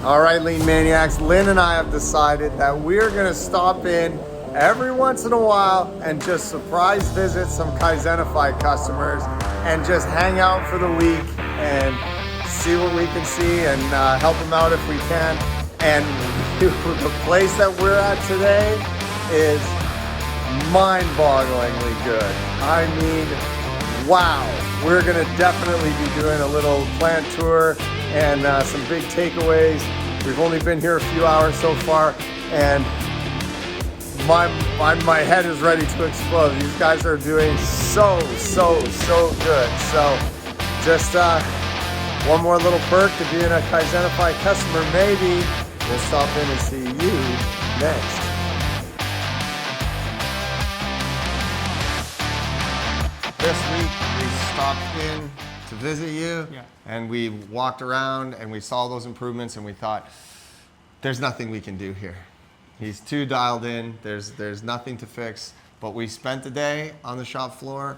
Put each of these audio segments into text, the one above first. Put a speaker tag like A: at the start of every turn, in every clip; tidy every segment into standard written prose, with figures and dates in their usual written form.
A: All right, Lean Maniacs, Lynn and I have decided that we're gonna stop in every once in a while and just surprise visit some Kaizenify customers and just hang out for the week and see what we can see and help them out if we can. And the place that we're at today is mind-bogglingly good. I mean, wow. We're gonna definitely be doing a little plant tour and some big takeaways. We've only been here a few hours so far, and my head is ready to explode. These guys are doing so good. So just one more little perk to being a Kaizenify customer. Maybe we'll stop in and see you next. This week we stopped in to visit you, and we walked around and we saw those improvements and we thought, there's nothing we can do here. He's too dialed in, there's nothing to fix. But we spent the day on the shop floor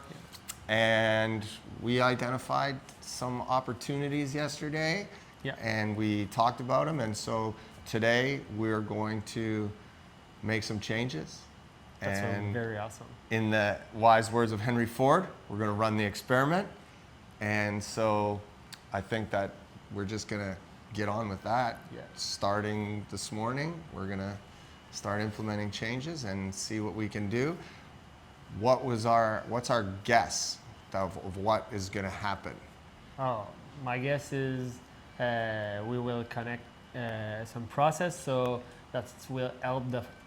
A: and we identified some opportunities yesterday and we talked about them. And so today we're going to make some changes.
B: That's very awesome.
A: In the wise words of Henry Ford, we're going to run the experiment. And so I think that we're just going to get on with that. Starting this morning, we're going to start implementing changes and see what we can do. What's our guess of what is going to happen?
B: Oh, my guess is we will connect some process, so that will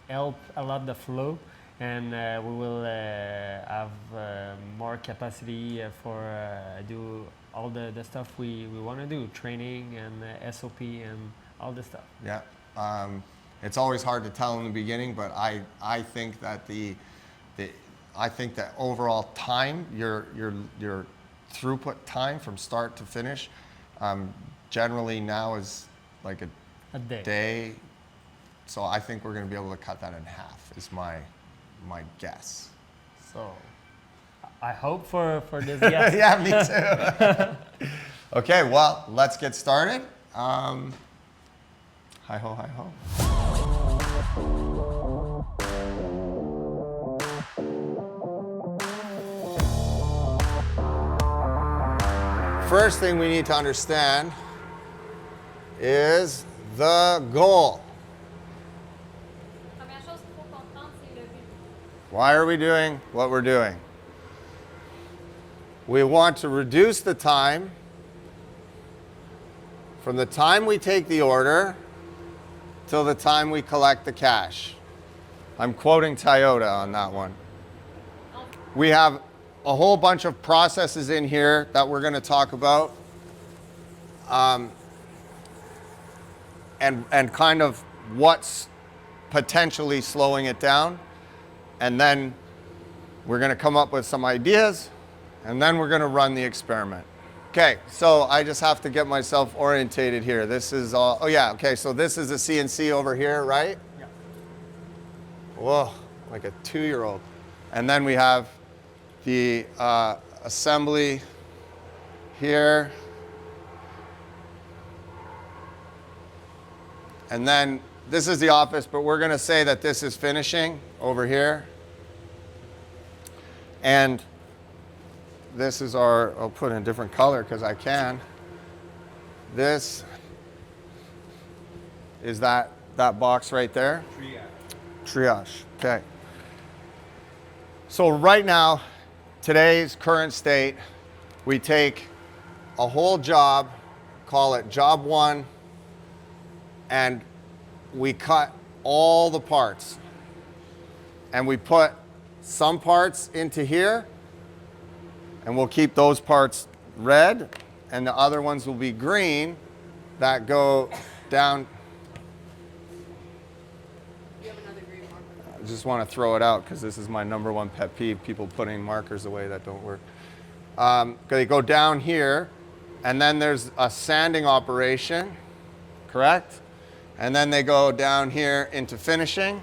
B: help a lot the flow. And we will have more capacity for do all the stuff we want to do, training and SOP and all this stuff.
A: Yeah, it's always hard to tell in the beginning, but I think that I think that overall time, your throughput time from start to finish, generally now is like a day. So I think we're going to be able to cut that in half. Is my guess.
B: So I hope for this guess.
A: Yeah, me too. Okay, well, let's get started. Hi ho, hi ho. First thing we need to understand is the goal. Why are we doing what we're doing? We want to reduce the time from the time we take the order till the time we collect the cash. I'm quoting Toyota on that one. We have a whole bunch of processes in here that we're going to talk about, and kind of what's potentially slowing it down. And then we're going to come up with some ideas, and then we're going to run the experiment. Okay, so I just have to get myself orientated here. This is all, oh yeah, okay, so this is a CNC over here, right?
B: Yeah.
A: Whoa, like a 2-year-old. And then we have the assembly here. And then this is the office, but we're going to say that this is finishing over here. And this is our, I'll put in a different color because I can. This is that box right there. Triage. Okay. So right now, today's current state, we take a whole job, call it job 1, and we cut all the parts. And we put some parts into here, and we'll keep those parts red, and the other ones will be green that go down.
C: You have another green marker.
A: I just want to throw it out because this is my #1 pet peeve, people putting markers away that don't work. They go down here, and then there's a sanding operation, correct? And then they go down here into finishing,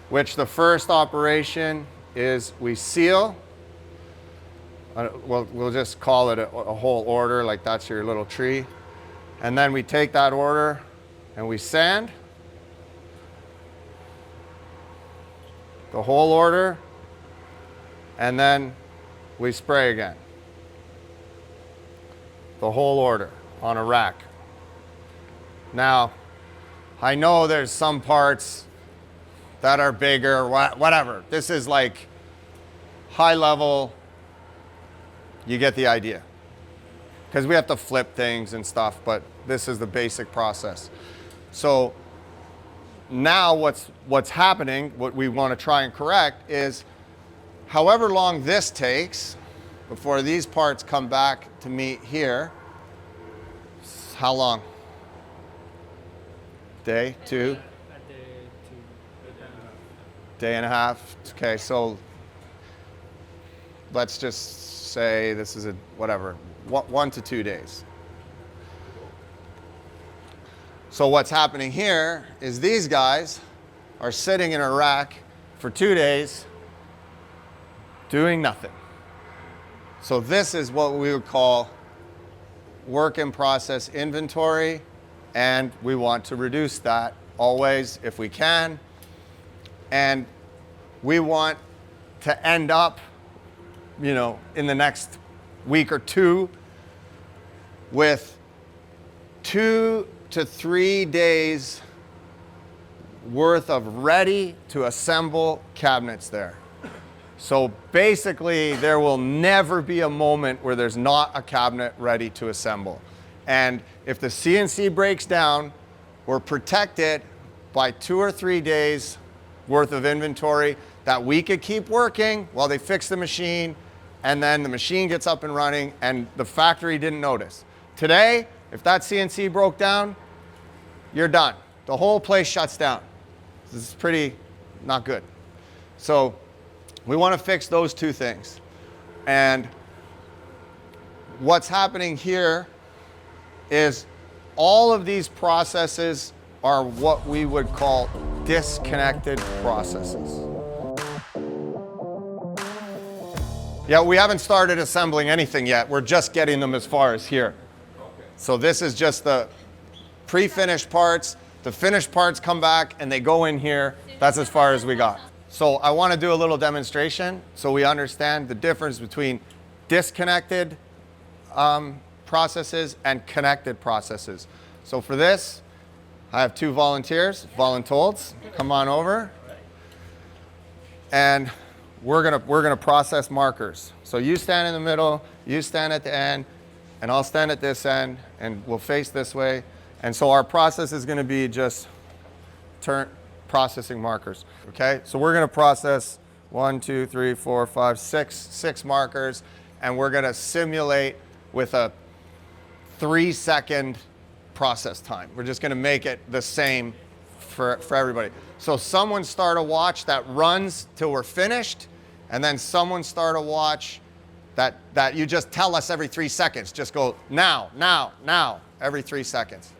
A: which the first operation is we seal. We'll just call it a whole order, like that's your little tree. And then we take that order and we sand the whole order, and then we spray again. The whole order on a rack. Now, I know there's some parts that are bigger, whatever. This is like high level, you get the idea. Because we have to flip things and stuff, but this is the basic process. So now what's happening, what we want to try and correct is however long this takes before these parts come back to meet here. How long? Day, two? Day and a half. Okay, so let's just say this is a whatever, 1 to 2 days. So what's happening here is these guys are sitting in a rack for 2 days doing nothing. So this is what we would call work in process inventory, and we want to reduce that always if we can. And we want to end up, you know, in the next week or two with 2 to 3 days worth of ready to assemble cabinets there. So basically, there will never be a moment where there's not a cabinet ready to assemble. And if the CNC breaks down, we're protected by 2 or 3 days worth of inventory that we could keep working while they fix the machine, and then the machine gets up and running and the factory didn't notice. Today, if that CNC broke down, you're done. The whole place shuts down. This is pretty not good. So we want to fix those two things. And what's happening here is all of these processes are what we would call disconnected processes. Yeah, we haven't started assembling anything yet. We're just getting them as far as here. So this is just the pre-finished parts. The finished parts come back and they go in here. That's as far as we got. So I want to do a little demonstration so we understand the difference between disconnected processes and connected processes. So for this, I have 2 volunteers, voluntolds. Come on over. And we're gonna process markers. So you stand in the middle, you stand at the end, and I'll stand at this end, and we'll face this way. And so our process is gonna be just processing markers, okay? So we're gonna process 1, 2, 3, 4, 5, 6 markers, and we're gonna simulate with a 3-second process time. We're just gonna make it the same for everybody. So someone start a watch that runs till we're finished, and then someone start a watch that you just tell us every 3 seconds. Just go now, now, now, every 3 seconds.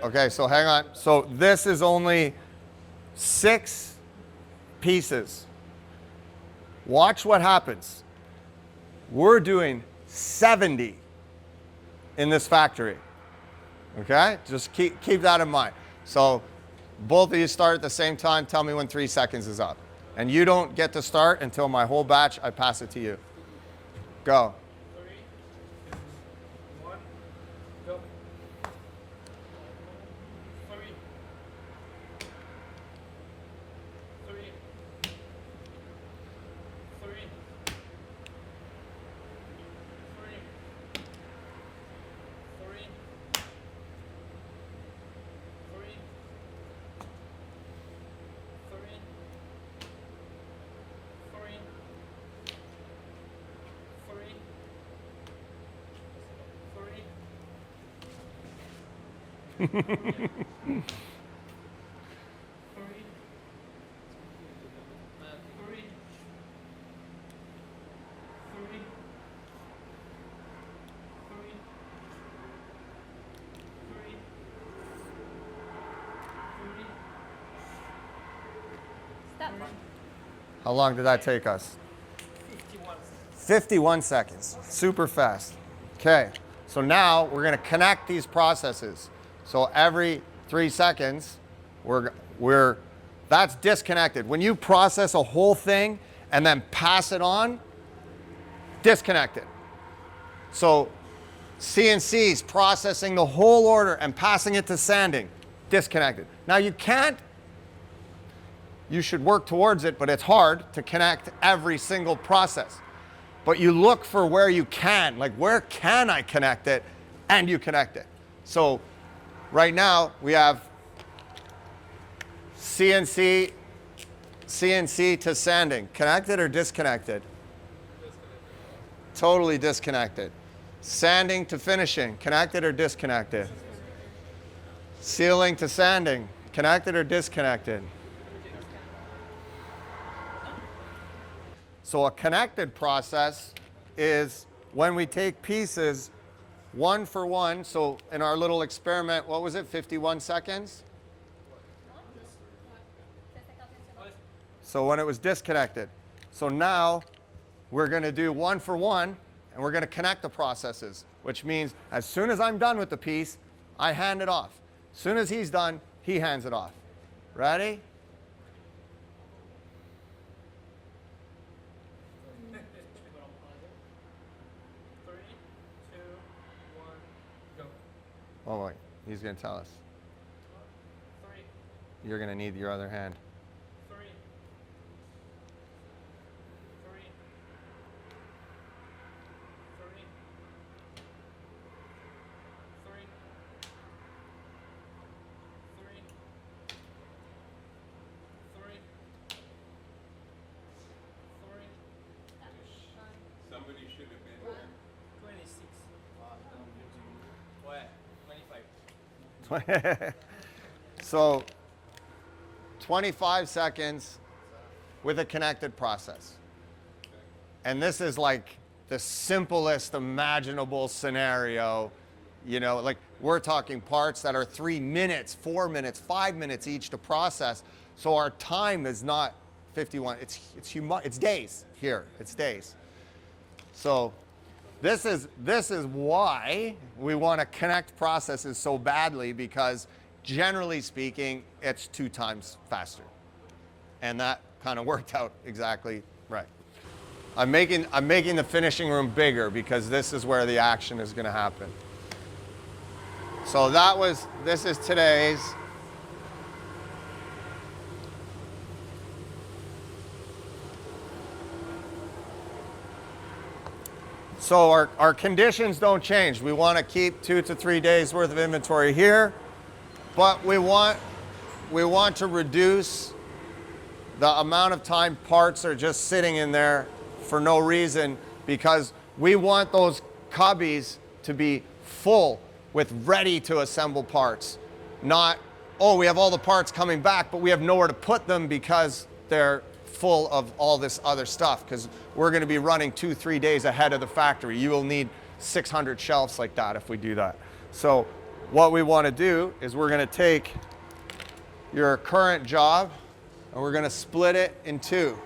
A: Okay, so hang on. So this is only 6 pieces. Watch what happens. We're doing 70 in this factory. Okay, just keep that in mind. So both of you start at the same time. Tell me when 3 seconds is up. And you don't get to start until my whole batch, I pass it to you. Go.
B: 3, 1, go. 3, 3, 3,
C: Stop.
A: How long did that take us? 51 seconds. Super fast. Okay, so now we're going to connect these processes. So every 3 seconds, that's disconnected. When you process a whole thing and then pass it on, disconnected. So CNC's processing the whole order and passing it to sanding, disconnected. Now you should work towards it, but it's hard to connect every single process. But you look for where you can, like where can I connect it, and you connect it. So right now we have CNC to sanding, connected or disconnected? Totally disconnected. Sanding to finishing, connected or disconnected? Sealing to sanding, connected or disconnected? So a connected process is when we take pieces one for one. So in our little experiment, what was it, 51 seconds? So when it was disconnected. So now we're going to do one for one, and we're going to connect the processes, which means as soon as I'm done with the piece, I hand it off. As soon as he's done, he hands it off. Ready? Oh wait, he's going to tell us. You're going to need your other hand.
D: Somebody should have been there.
B: 26. 25.
A: So 25 seconds with a connected process. And this is like the simplest imaginable scenario. You know, like we're talking parts that are 3 minutes, 4 minutes, 5 minutes each to process. So our time is not 51, it's days here, it's days. So this is why we want to connect processes so badly, because generally speaking, it's 2 times faster. And that kind of worked out exactly right. I'm making the finishing room bigger because this is where the action is going to happen. So this is today's. So our conditions don't change. We want to keep 2 to 3 days worth of inventory here, but we want to reduce the amount of time parts are just sitting in there for no reason, because we want those cubbies to be full with ready to assemble parts. Not, oh, we have all the parts coming back, but we have nowhere to put them because they're full of all this other stuff, because we're going to be running 2-3 days ahead of the factory. You will need 600 shelves like that if we do that. So what we want to do is we're going to take your current job and we're going to split it in 2.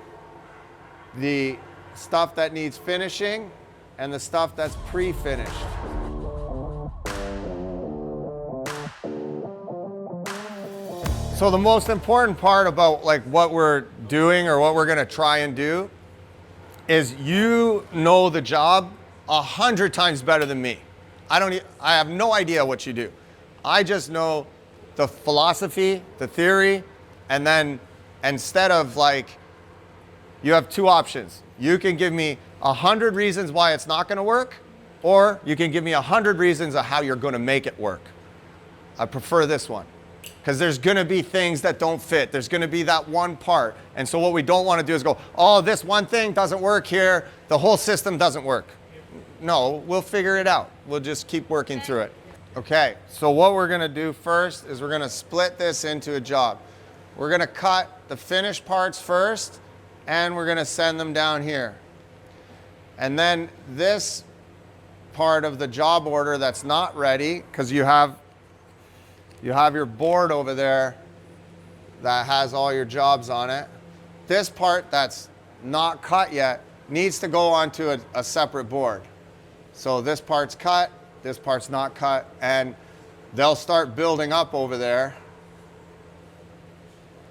A: The stuff that needs finishing and the stuff that's pre-finished. So the most important part about like what we're doing or what we're going to try and do is you know the job 100 times better than me. I have no idea what you do. I just know the philosophy, the theory, and then instead of like, you have 2 options. You can give me 100 reasons why it's not going to work, or you can give me 100 reasons of how you're going to make it work. I prefer this one. Because there's going to be things that don't fit. There's going to be that one part. And so what we don't want to do is go, oh, this one thing doesn't work here. The whole system doesn't work. No, we'll figure it out. We'll just keep working through it. Okay, so what we're going to do first is we're going to split this into a job. We're going to cut the finished parts first, and we're going to send them down here. And then this part of the job order that's not ready, because you have your board over there that has all your jobs on it. This part that's not cut yet needs to go onto a separate board. So this part's cut, this part's not cut, and they'll start building up over there.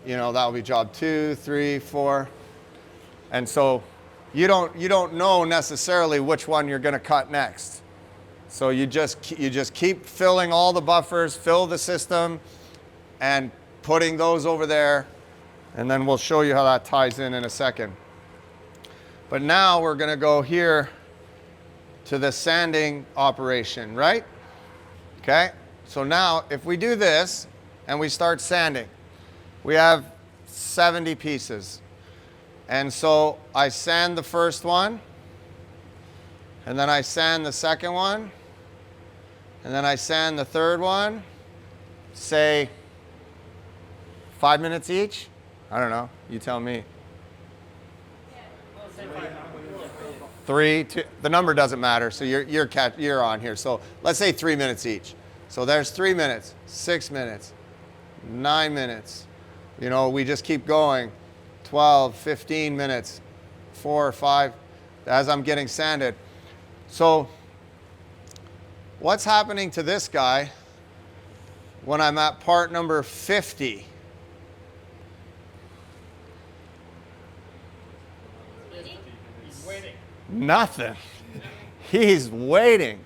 A: You know, that'll be job 2, 3, 4. And so you don't know necessarily which one you're going to cut next. So you just keep filling all the buffers, fill the system, and putting those over there. And then we'll show you how that ties in a second. But now we're going to go here to the sanding operation, right? Okay, so now if we do this and we start sanding, we have 70 pieces. And so I sand the first one, and then I sand the second one, and then I sand the third one, say 5 minutes each. I don't know, you tell me. 3, 2, the number doesn't matter, so you're on here. So let's say 3 minutes each. So there's 3 minutes, 6 minutes, 9 minutes. You know, we just keep going. 12, 15 minutes, 4 or 5, as I'm getting sanded. So what's happening to this guy when I'm at part number 50? Nothing. He's waiting.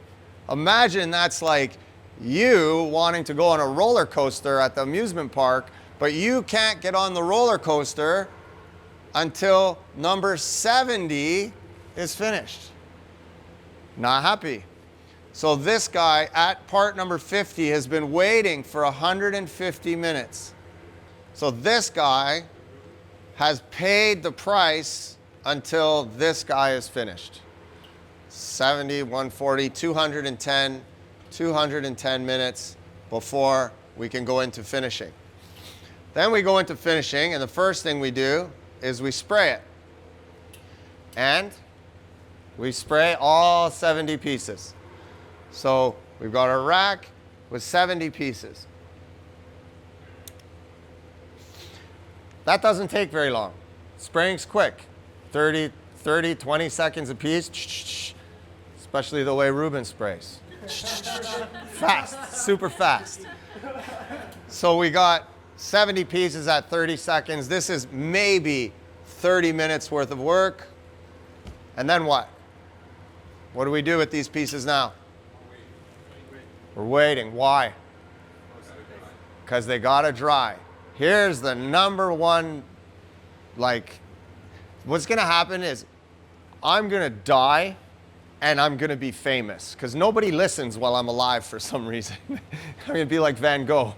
A: Imagine that's like you wanting to go on a roller coaster at the amusement park, but you can't get on the roller coaster until number 70 is finished. Not happy. So this guy at part number 50 has been waiting for 150 minutes. So this guy has paid the price until this guy is finished. 70, 140, 210 minutes before we can go into finishing. Then we go into finishing, and the first thing we do is we spray it. And we spray all 70 pieces. So we've got a rack with 70 pieces. That doesn't take very long. Spraying's quick. 30, 20 seconds a piece, especially the way Ruben sprays. Fast, super fast. So we got 70 pieces at 30 seconds. This is maybe 30 minutes worth of work. And then what? What do we do with these pieces now? We're waiting. Why? Because they gotta dry. Here's the number one, what's going to happen is I'm going to die and I'm going to be famous because nobody listens while I'm alive for some reason. I'm going to be like Van Gogh.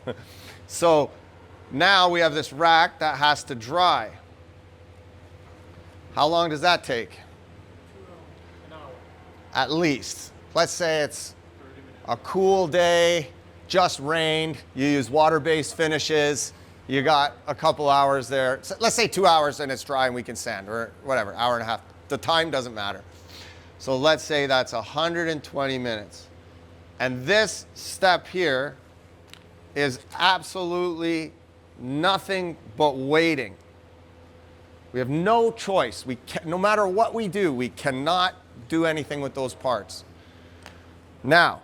A: So now we have this rack that has to dry. How long does that take?
B: An hour.
A: At least. Let's say it's a cool day, just rained, you use water-based finishes. You got a couple hours there. So let's say 2 hours and it's dry and we can sand, or whatever, hour and a half. The time doesn't matter. So let's say that's 120 minutes. And this step here is absolutely nothing but waiting. We have no choice. No matter what we do, we cannot do anything with those parts. Now,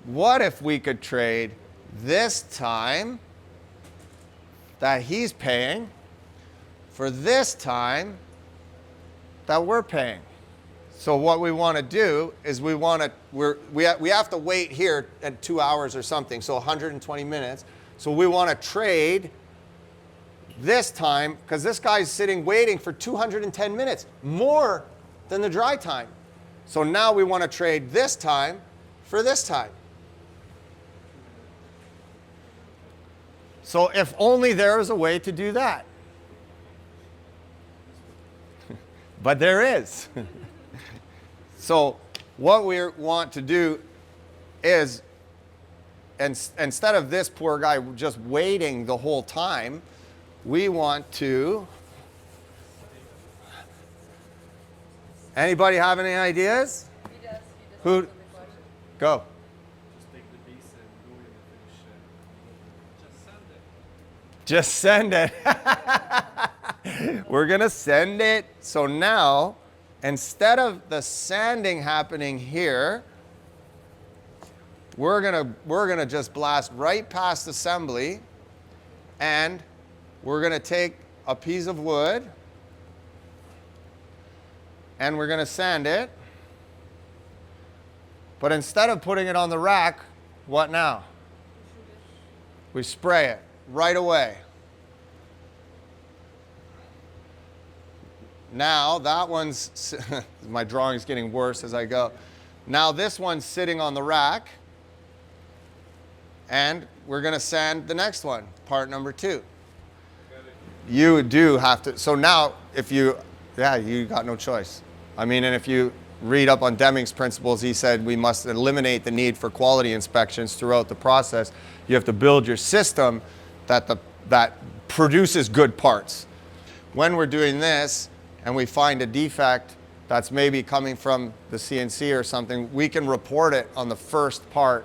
A: what if we could trade this time that he's paying for this time that we're paying? So what we want to do is we have to wait here at 2 hours or something, so 120 minutes. So we want to trade this time because this guy's sitting waiting for 210 minutes, more than the dry time. So now we want to trade this time for this time. So if only there was a way to do that. But there is. So what we want to do is, instead of this poor guy just waiting the whole time, we want to... Anybody have any ideas?
C: He does.
A: Who?
C: Answer the question.
A: Go.
D: Just take the piece and glue it and finish it. Just send it.
A: Just send it. We're going to send it. So now, instead of the sanding happening here, we're gonna just blast right past assembly, and we're gonna take a piece of wood and we're gonna sand it. But instead of putting it on the rack, what now? We spray it right away. Now that one's, my drawing's getting worse as I go. Now this one's sitting on the rack, and we're gonna sand the next one, part number 2. You do have to, so now if you, yeah, you got no choice. I mean, and if you read up on Deming's principles, he said we must eliminate the need for quality inspections throughout the process. You have to build your system that produces good parts. When we're doing this and we find a defect that's maybe coming from the CNC or something, we can report it on the first part,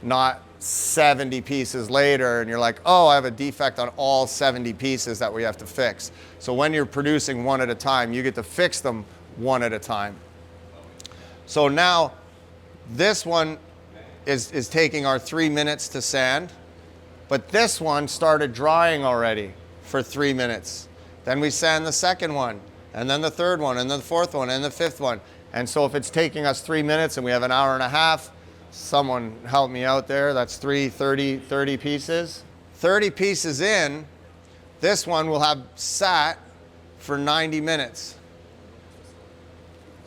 A: not 70 pieces later, and you're like, oh, I have a defect on all 70 pieces that we have to fix. So when you're producing one at a time, you get to fix them one at a time. So now this one is taking our 3 minutes to sand, but this one started drying already for 3 minutes. Then we sand the second one, and then the third one, and then the fourth one, and the fifth one. And so if it's taking us 3 minutes and we have an hour and a half, someone help me out there, that's 30 pieces. 30 pieces in, this one will have sat for 90 minutes.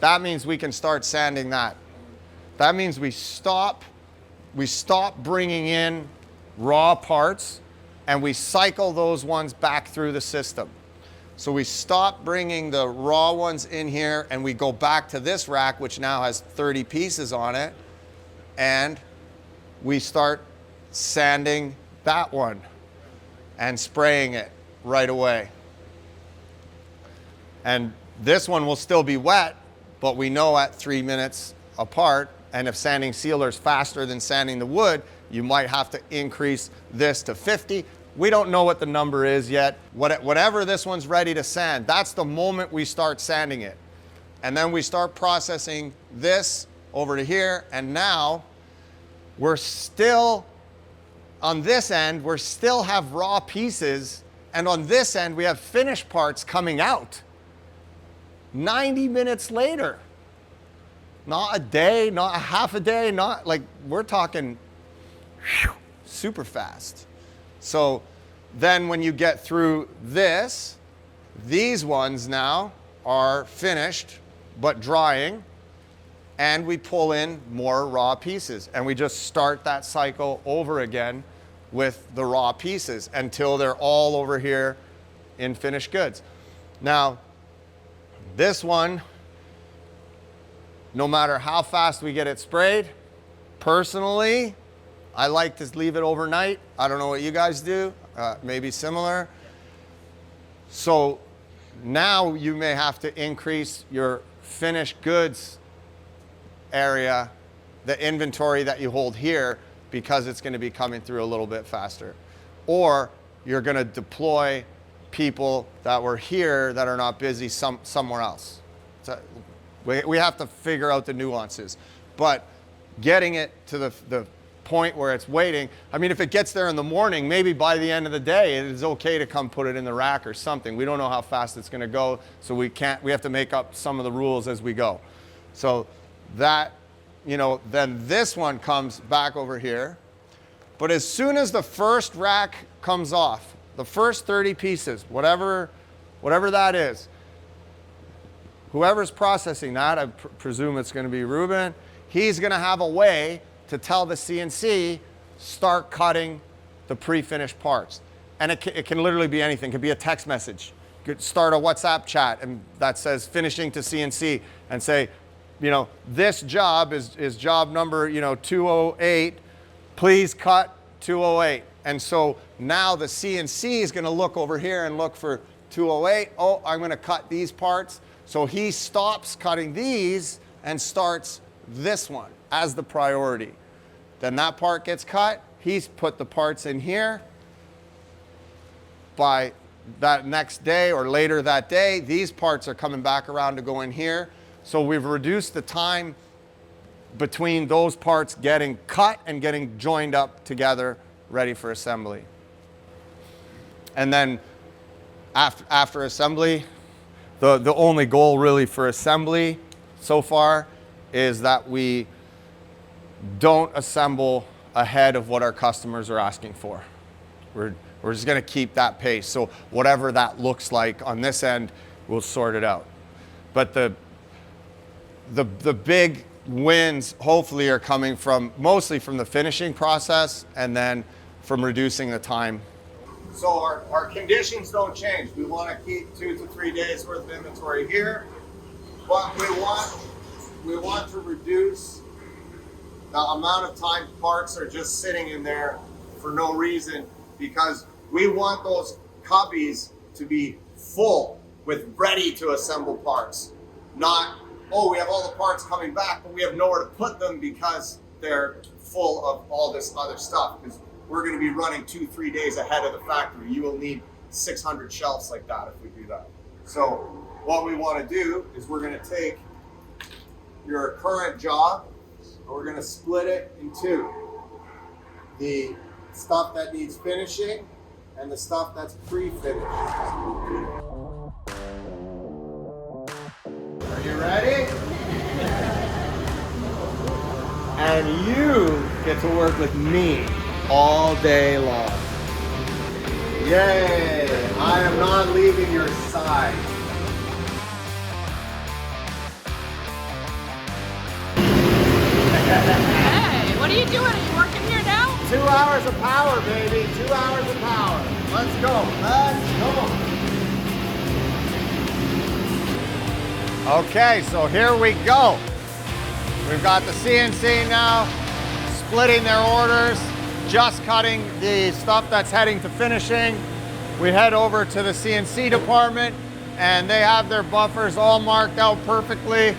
A: That means we can start sanding that. That means we stop bringing in raw parts, and we cycle those ones back through the system. So we stop bringing the raw ones in here, and we go back to this rack, which now has 30 pieces on it, and we start sanding that one and spraying it right away. And this one will still be wet, but we know at 3 minutes apart, and if sanding sealer's faster than sanding the wood, you might have to increase this to 50. We don't know what the number is yet. Whatever this one's ready to sand, that's the moment we start sanding it. And then we start processing this over to here, and now we're still, on this end, we still have raw pieces, and on this end, we have finished parts coming out. 90 minutes later. Not a day, not a half a day, not like, we're talking super fast. So then when you get through this, these ones now are finished but drying, and we pull in more raw pieces, and we just start that cycle over again with the raw pieces until they're all over here in finished goods. Now, this one, no matter how fast we get it sprayed, personally, I like to leave it overnight. I don't know what you guys do, maybe similar. So now you may have to increase your finished goods area, the inventory that you hold here, because it's going to be coming through a little bit faster. Or you're going to deploy people that were here that are not busy somewhere else. So we have to figure out the nuances. But getting it to the point where it's waiting, I mean, if it gets there in the morning, maybe by the end of the day, it is okay to come put it in the rack or something. We don't know how fast it's going to go, so we have to make up some of the rules as we go. So that, you know, then this one comes back over here. But as soon as the first rack comes off, the first 30 pieces, whatever that is, whoever's processing that, I presume it's going to be Ruben, he's going to have a way to tell the CNC, start cutting the pre-finished parts. And it can literally be anything. It could be a text message. You could start a WhatsApp chat and that says finishing to CNC and say, you know, this job is job number, you know, 208. Please cut 208. And so now the CNC is going to look over here and look for 208. Oh, I'm going to cut these parts. So he stops cutting these and starts this one as the priority. Then that part gets cut. He's put the parts in here. By that next day or later that day, these parts are coming back around to go in here. So we've reduced the time between those parts getting cut and getting joined up together, ready for assembly. And then after assembly, the only goal really for assembly so far is that we don't assemble ahead of what our customers are asking for. We're just gonna keep that pace. So whatever that looks like on this end, we'll sort it out. But the big wins hopefully are coming from mostly from the finishing process and then from reducing the time. So our conditions don't change. We want to keep 2 to 3 days worth of inventory here, but we want to reduce the amount of time parts are just sitting in there for no reason, because we want those cubbies to be full with ready to assemble parts. Not, oh, we have all the parts coming back, but we have nowhere to put them because they're full of all this other stuff. Because we're going to be running 2-3 days ahead of the factory. You will need 600 shelves like that if we do that. So what we want to do is we're going to take your current job and we're going to split it in two. The stuff that needs finishing and the stuff that's pre-finished. Are you ready? And you get to work with me all day long. Yay! I am not leaving your side.
C: Hey, what are you doing? Are you working here now?
A: 2 hours of power, baby. 2 hours of power. Let's go. Let's go. Okay, so here we go. We've got the CNC now, splitting their orders, just cutting the stuff that's heading to finishing. We head over to the CNC department and they have their buffers all marked out perfectly.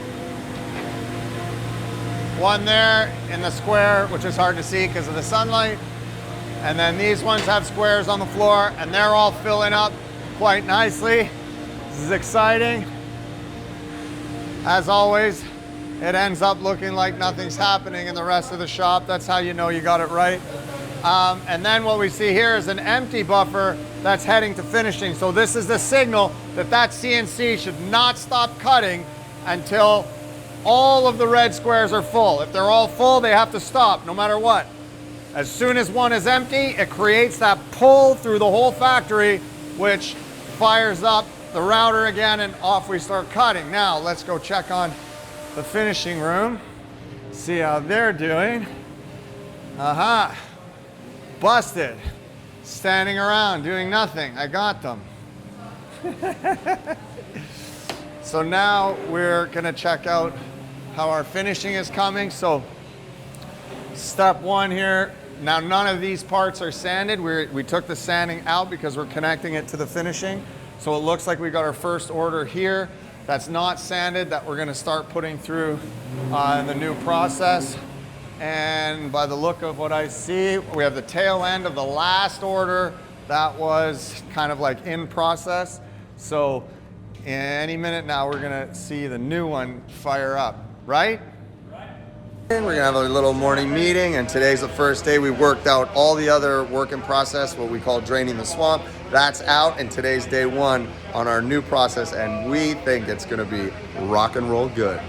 A: One there in the square, which is hard to see because of the sunlight. And then these ones have squares on the floor and they're all filling up quite nicely. This is exciting. As always, it ends up looking like nothing's happening in the rest of the shop. That's how you know you got it right. And then what we see here is an empty buffer that's heading to finishing. So this is the signal that that CNC should not stop cutting until all of the red squares are full. If they're all full, they have to stop no matter what. As soon as one is empty, it creates that pull through the whole factory, which fires up the router again and off we start cutting. Now let's go check on the finishing room, see how they're doing. Aha, busted, standing around doing nothing. I got them. So now we're gonna check out how our finishing is coming. So step one here, now none of these parts are sanded. We took the sanding out because we're connecting it to the finishing. So it looks like we got our first order here that's not sanded that we're gonna start putting through in the new process. And by the look of what I see, we have the tail end of the last order that was kind of like in process. So any minute now, we're gonna see the new one fire up, right? And we're gonna have a little morning meeting, and today's the first day we worked out all the other work in process, what we call draining the swamp. That's out, and today's day one on our new process, and we think it's gonna be rock and roll good.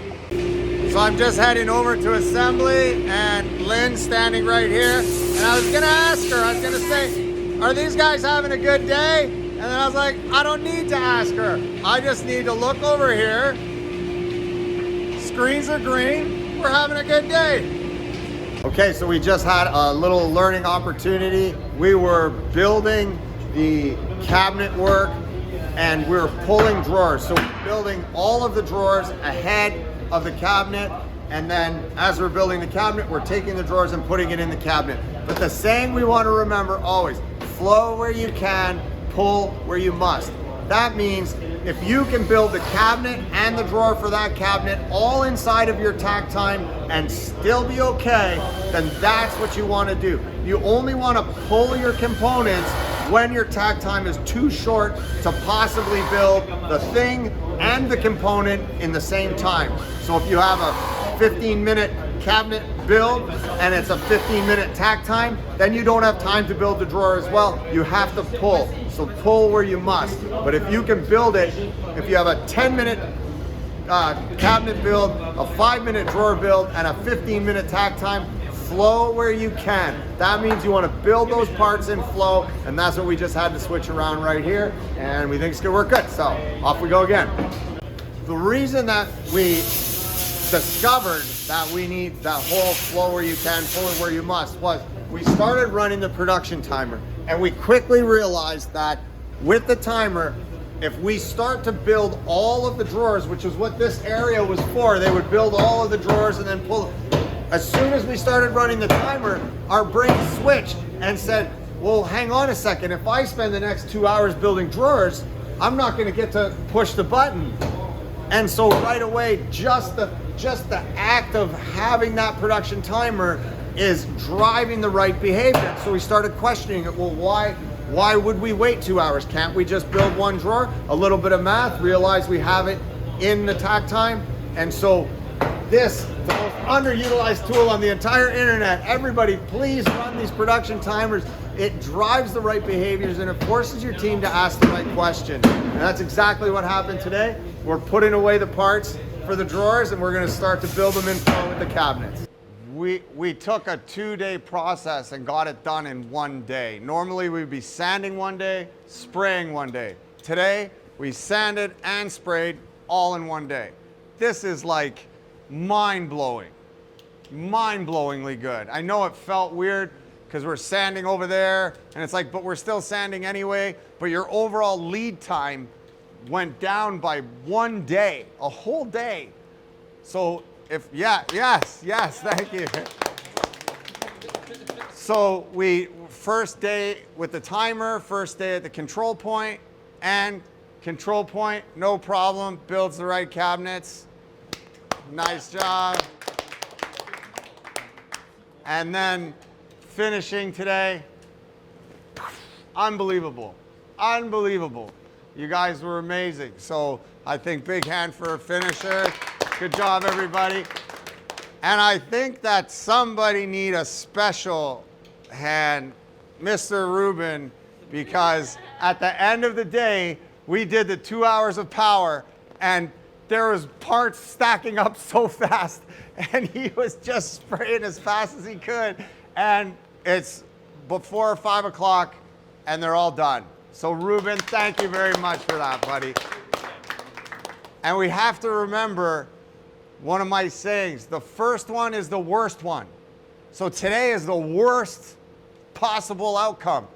A: So I'm just heading over to assembly, and Lynn's standing right here, and I was gonna ask her, I was gonna say, are these guys having a good day? And then I was like, I don't need to ask her. I just need to look over here. Screens are green. We're having a good day. Okay, so we just had a little learning opportunity. We were building the cabinet work and we're pulling drawers. So we're building all of the drawers ahead of the cabinet. And then as we're building the cabinet, we're taking the drawers and putting it in the cabinet. But the saying we want to remember always, flow where you can, pull where you must. That means if you can build the cabinet and the drawer for that cabinet all inside of your tack time and still be okay, then that's what you want to do. You only want to pull your components when your tack time is too short to possibly build the thing and the component in the same time. So if you have a 15-minute cabinet build and it's a 15-minute tack time, then you don't have time to build the drawer as well. You have to pull. So pull where you must. But if you can build it, if you have a 10-minute cabinet build, a 5-minute drawer build, and a 15-minute tack time, flow where you can. That means you want to build those parts in flow, and that's what we just had to switch around right here, and we think it's gonna work good. So off we go again. The reason that we discovered that we need that whole flow where you can, pull it where you must, was we started running the production timer, and we quickly realized that with the timer, if we start to build all of the drawers, which is what this area was for, they would build all of the drawers and then pull. As soon as we started running the timer, our brain switched and said, well, hang on a second. If I spend the next 2 hours building drawers, I'm not gonna get to push the button. And so right away, just the act of having that production timer is driving the right behavior. So we started questioning it. Well, why would we wait 2 hours? Can't we just build one drawer? A little bit of math, realize we have it in the tack time. And so this, the most underutilized tool on the entire internet. Everybody, please run these production timers. It drives the right behaviors and it forces your team to ask the right question. And that's exactly what happened today. We're putting away the parts for the drawers and we're gonna start to build them in flow with the cabinets. We took a 2-day process and got it done in 1 day. Normally we'd be sanding 1 day, spraying 1 day. Today, we sanded and sprayed all in 1 day. This is like mind-blowing, mind-blowingly good. I know it felt weird because we're sanding over there and it's like, but we're still sanding anyway, but your overall lead time went down by 1 day, a whole day. So yes, thank you. So first day with the timer, first day at the control point, and control point, no problem, builds the right cabinets. Nice job. And then finishing today, unbelievable, unbelievable. You guys were amazing. So I think big hand for a finisher. Good job, everybody. And I think that somebody need a special hand, Mr. Rubin, because at the end of the day, we did the 2 hours of power and there was parts stacking up so fast and he was just spraying as fast as he could. And it's before 5 o'clock and they're all done. So Ruben, thank you very much for that, buddy. And we have to remember one of my sayings, the first one is the worst one. So today is the worst possible outcome.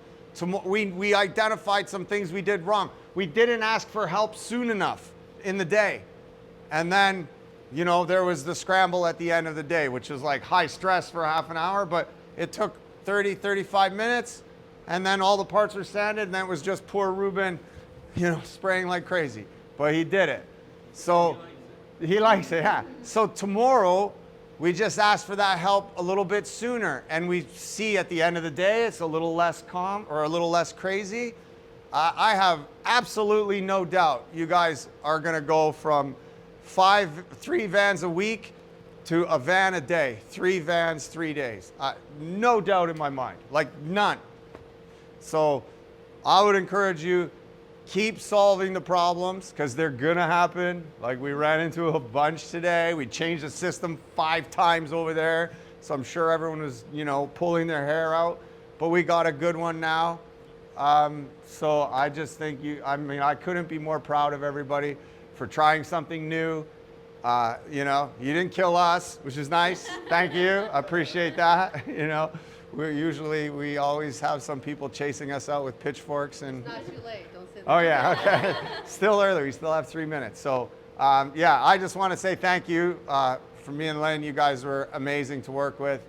A: We identified some things we did wrong. We didn't ask for help soon enough in the day. And then, you know, there was the scramble at the end of the day, which was like high stress for half an hour, but it took 30, 35 minutes. And then all the parts were sanded, and then it was just poor Ruben, you know, spraying like crazy. But he did it. So he likes it, yeah. So tomorrow, we just ask for that help a little bit sooner. And we see at the end of the day, it's a little less calm or a little less crazy. I have absolutely no doubt you guys are gonna go from 3 vans a week to a van a day. 3 vans, 3 days. No doubt in my mind, like none. So I would encourage you, keep solving the problems because they're gonna happen. Like we ran into a bunch today. We changed the system 5 times over there. So I'm sure everyone was, you know, pulling their hair out, but we got a good one now. So I just think I couldn't be more proud of everybody for trying something new. You know, you didn't kill us, which is nice. Thank you, I appreciate that. You know, we always have some people chasing us out with pitchforks and.
C: It's not too late, don't say that.
A: Oh yeah, okay. Still early, we still have 3 minutes. So yeah, I just want to say thank you. For me and Len, you guys were amazing to work with.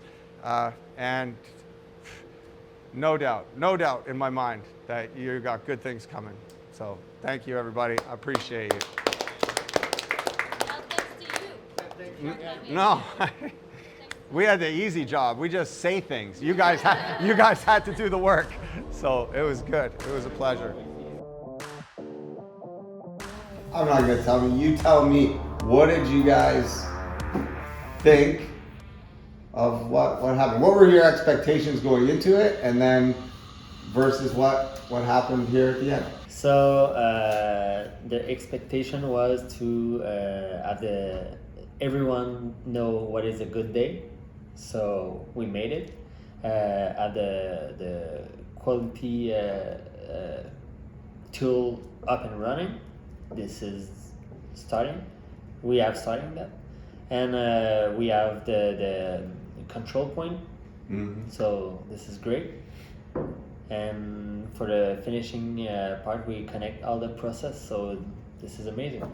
A: And no doubt in my mind that you got good things coming. So thank you, everybody. I appreciate you.
C: Well, thanks to you.
A: No, we had the easy job. We just say things. You guys had to do the work. So it was good. It was a pleasure. I'm not gonna tell me. You tell me. What did you guys think of what happened. What were your expectations going into it, and then versus what happened here at the end?
B: So the expectation was to have everyone know what is a good day. So we made it. Have the quality tool up and running. This is starting. We have starting that, and we have the control point.
A: Mm-hmm.
B: So this is great. And for the finishing part, we connect all the process. So this is amazing.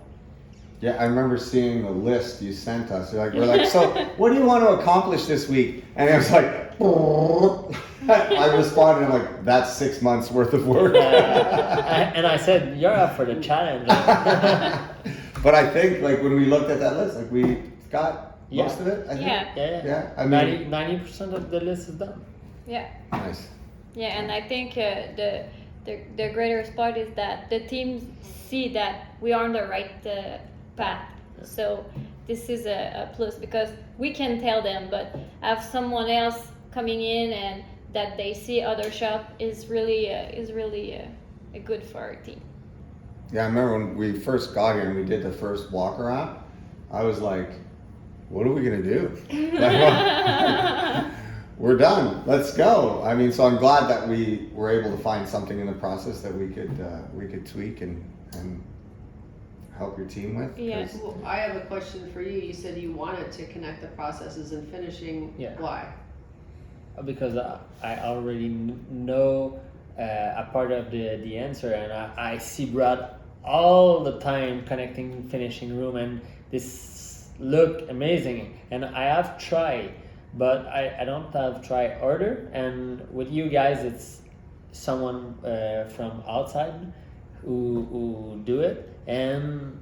A: Yeah, I remember seeing the list you sent us. We're like, so what do you want to accomplish this week? And it was like, I responded, I'm like, that's 6 months worth of work.
B: And I said, you're up for the challenge.
A: But I think like when we looked at that list, like we got most of it, I think.
C: Yeah.
A: Yeah, I mean,
B: 90% of the list is done.
C: Yeah.
A: nice.
C: Yeah, and I think the greater part is that the teams see that we are on the right path. So this is a plus because we can tell them, but have someone else coming in and that they see other shop is really good for our team.
A: Yeah, I remember when we first got here and we did the first walk around, I was like, what are we gonna do? Like, we're done. Let's go. I mean, so I'm glad that we were able to find something in the process that we could tweak and help your team with.
C: Yeah.
A: 'cause-
E: Well, I have a question for you. You said you wanted to connect the processes and finishing.
B: Yeah.
E: Why?
B: Because I already know a part of the answer, and I see Brad all the time connecting finishing room, and this look amazing. And I have tried, but I don't have tried order. And with you guys, it's someone from outside who do it, and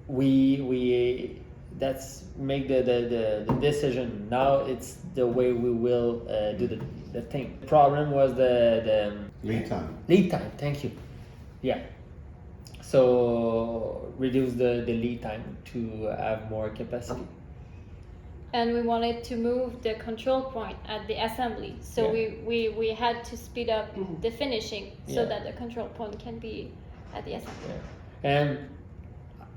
B: we that's make the decision. Now it's the way we will do the thing. The problem was the
A: Lead time.
B: lead time. Thank you. Yeah. So reduce the lead time to have more capacity.
C: And we wanted to move the control point at the assembly. So
B: Yeah.
C: we had to speed up
E: Mhm.
C: the finishing so
B: Yeah.
C: that the control point can be at the assembly.
B: And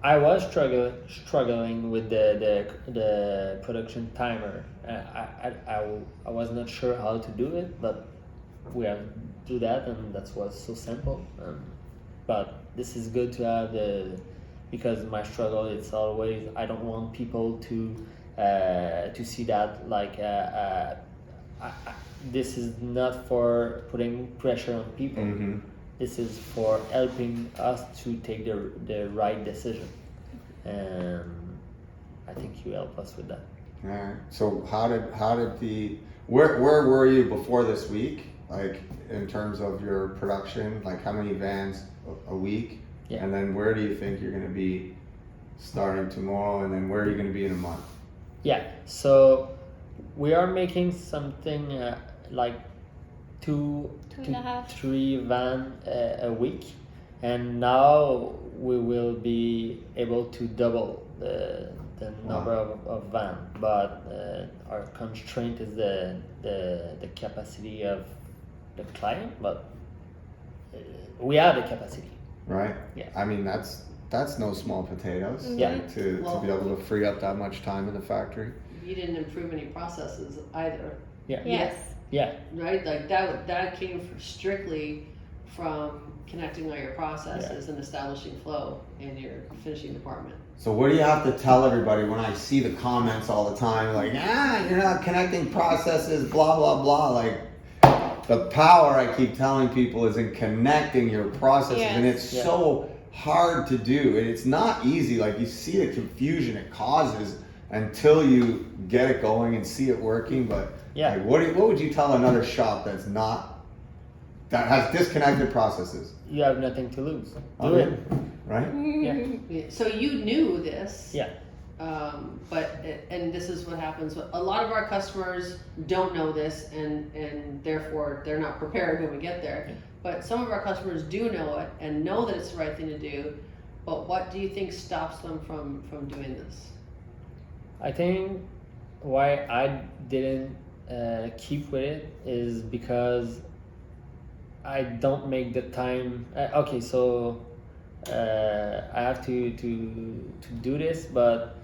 B: I was struggling with the production timer. I was not sure how to do it, but we have to do that, and that was so simple. But this is good to have because my struggle is always I don't want people to see that like this is not for putting pressure on people.
A: Mm-hmm.
B: This is for helping us to take the right decision, and I think you help us with that.
A: All right. So how did the where were you before this week? Like in terms of your production, like how many vans a week?
B: Yeah.
A: And then where do you think you're going to be starting tomorrow? And then where are you going to be in a month?
B: Yeah. So we are making something like
C: Two and a half.
B: 3 van a week, and now we will be able to double the number of van. But our constraint is the capacity of the client, but we have the capacity.
A: Right.
B: Yeah.
A: I mean that's no small potatoes.
B: Yeah.
A: Like, to be able to free up that much time in the factory.
E: You didn't improve any processes either,
B: Yeah.
C: Yes.
B: Yeah.
E: right? Like that came strictly from connecting all your processes and establishing flow in your finishing department.
A: So what do you have to tell everybody when I see the comments all the time, like, you're not connecting processes, blah, blah, blah. Like, the power I keep telling people is in connecting your processes, and
C: Yes.
A: it's
B: Yeah.
A: so hard to do, and it's not easy. Like, you see the confusion it causes until you get it going and see it working, but
B: Yeah.
A: like, what would you tell another shop that has disconnected processes?
B: You have nothing to lose. Do
A: Okay.
B: it.
A: Right?
B: Yeah.
E: Yeah, so you knew this.
B: Yeah.
E: And this is what happens. A lot of our customers don't know this, and therefore they're not prepared when we get there.
B: Yeah.
E: But some of our customers do know it and know that it's the right thing to do. But what do you think stops them from doing this?
B: I think why I didn't keep with it is because I don't make the time. Okay, so I have to do this, but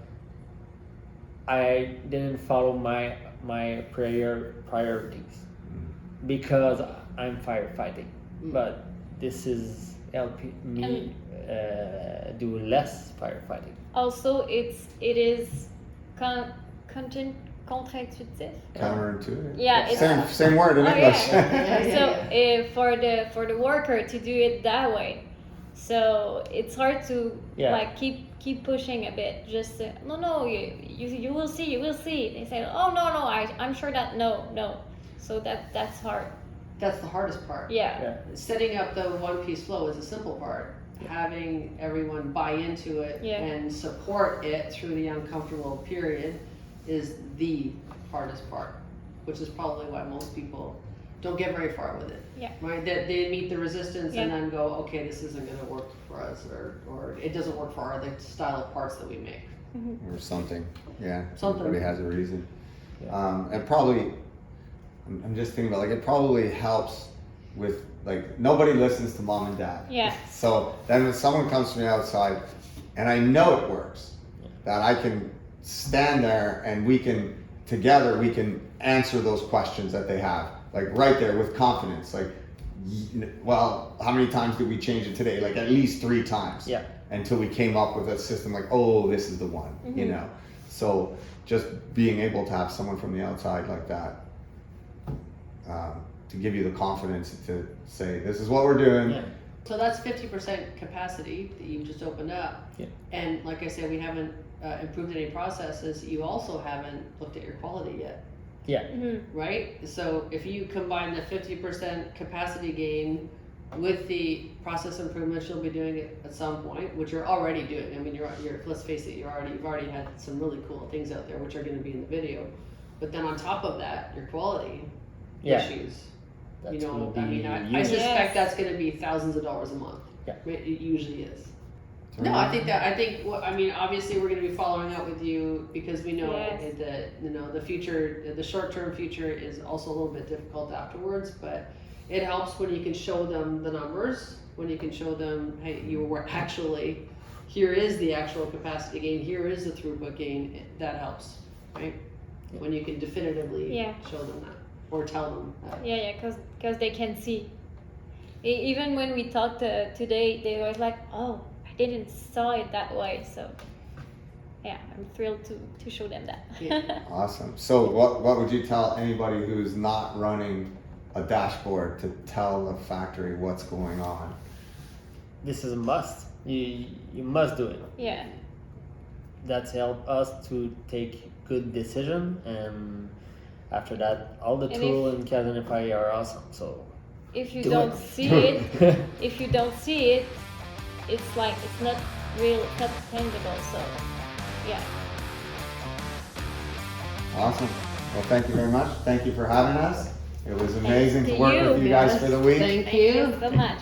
B: I didn't follow my priorities because I'm firefighting. But this is helping me do less firefighting.
C: Also, it is contre-intuitive.
A: Counterintuitive.
C: Yeah, it's
A: Same word in
C: Oh,
A: English.
C: yeah. So for the worker to do it that way, so it's hard to like keep pushing a bit. Just no, you will see, you will see. They say, oh no, I'm sure that no. So that's hard.
E: That's the hardest part.
C: Yeah.
E: Setting up the one-piece flow is a simple part. Having everyone buy into it and support it through the uncomfortable period is the hardest part, which is probably why most people don't get very far with it.
C: Yeah.
E: Right? They meet the resistance and then go, okay, this isn't going to work for us, or it doesn't work for the style of parts that we make.
A: Or something. Yeah.
E: Something.
A: Everybody has a reason. And probably, I'm just thinking about, like, it probably helps with, like, nobody listens to mom and dad.
C: Yeah.
A: So then when someone comes to me outside and I know it works, that I can stand there and we can answer those questions that they have, like right there with confidence. Like, well, how many times did we change it today? Like at least 3 times.
B: Yeah.
A: Until we came up with a system like, oh, this is the one, you know? So just being able to have someone from the outside like that, to give you the confidence to say, this is what we're doing.
B: Yeah.
E: So that's 50% capacity that you've just opened up.
B: Yeah.
E: And like I said, we haven't improved any processes. You also haven't looked at your quality yet.
B: Yeah.
E: Right? So if you combine the 50% capacity gain with the process improvements you'll be doing at some point, which you're already doing. I mean, you're let's face it, you've already had some really cool things out there, which are going to be in the video. But then on top of that, your quality issues.
B: That's
E: You know,
B: gonna
E: I mean,
B: be
E: I
B: huge.
E: suspect that's going to be thousands of dollars a month.
B: Yeah.
E: It usually is. No, I think I mean, obviously we're going to be following up with you because we know that, the future, the short-term future is also a little bit difficult afterwards, but it helps when you can show them the numbers, when you can show them, hey, you were actually, here is the actual capacity gain, here is the throughput gain, that helps, right? When you can definitively show them that, or tell them that.
C: Yeah, because they can see. Even when we talked today, they were like, oh, I didn't saw it that way. So yeah, I'm thrilled to show them that.
E: Yeah.
A: Awesome. So what would you tell anybody who's not running a dashboard to tell the factory what's going on?
B: This is a must. You must do it.
C: Yeah.
B: That's helped us to take good decision, and after that, all the tool and Kazanify are awesome. So
C: If you
B: do
C: don't
B: it.
C: see
B: Do
C: it, if you don't see it, it's like it's not real, it's not tangible. So yeah.
A: Awesome. Well, thank you very much. Thank you for having us. It was amazing
C: Thanks
A: to
C: to
A: work
C: you.
A: with you guys for the week.
E: Thank
C: Thank you so much.